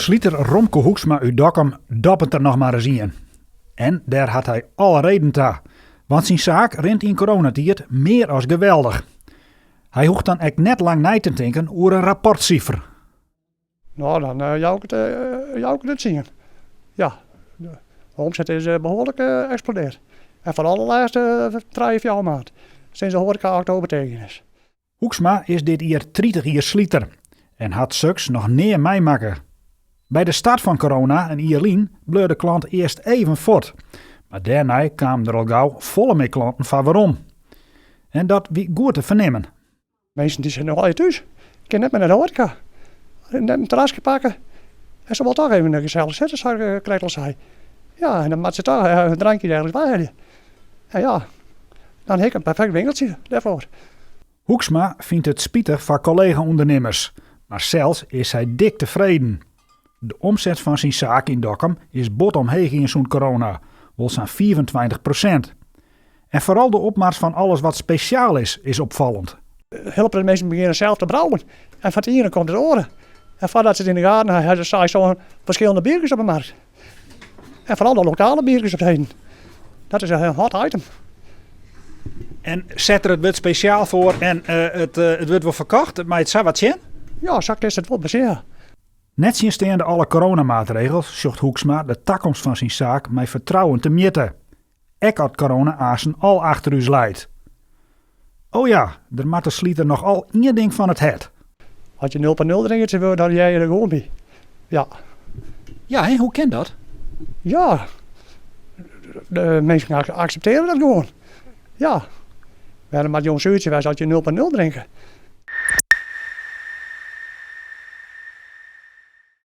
Slieter Romke Hoeksma uit Dokkum doppelt er nog maar eens in. En daar had hij alle reden toe. Want zijn zaak rent in coronatijd meer als geweldig. Hij hoeft dan echt net lang na te denken over een rapportcijfer. Nou, dan jou ik het zien. Ja, de omzet is behoorlijk explodeerd. En vooral de laatste 3-4 maanden. Sinds de horeca oktober tegen is. Hoeksma is dit jaar 30 jaar slieter. En had suks nog neer meemaken. Bij de start van corona en Ierlien bleef de klant eerst even fort. Maar daarna kwamen er al gauw volle met klanten van waarom. En dat wie goed te vernemen. Mensen die zijn nog altijd thuis. Ik kan net met naar de horeca. Net een terrasje pakken. En ze wil toch even een gezellig zitten, zou ik zei. Ja, en dan moet ze toch een drankje ergens bij hebben. En ja, dan heb ik een perfect winkeltje daarvoor. Hoeksma vindt het spietig van collega-ondernemers. Maar zelfs is hij dik tevreden. De omzet van zijn zaak in Dokkum is bot omheen in zo'n corona. Wel zo'n 24%. En vooral de opmars van alles wat speciaal is opvallend. Helpen de mensen beginnen zelf te brouwen. En van hier komt het oren. En voordat ze het in de gaten hebben, sta je zo'n verschillende biertjes op de markt. En vooral de lokale biertjes op de heen. Dat is een heel hot item. En zet er het wat speciaal voor en het wordt wel verkocht, maar het zou wat zien? Ja, zo is het wel bezig. Net sinds alle coronamaatregels zocht Hoeksma de toekomst van zijn zaak met vertrouwen te meten. Ek had corona-asen al achter u leidt. Oh ja, er moet de slieter nog al één ding van het het. Als je 0,0 drinkt, wil dan jij er gewoon bij. Ja. Ja, hè? Hoe kan dat? Ja. De mensen accepteren dat gewoon. Ja. Ja, dan moet je een zuurtje als je 0,0 drinken.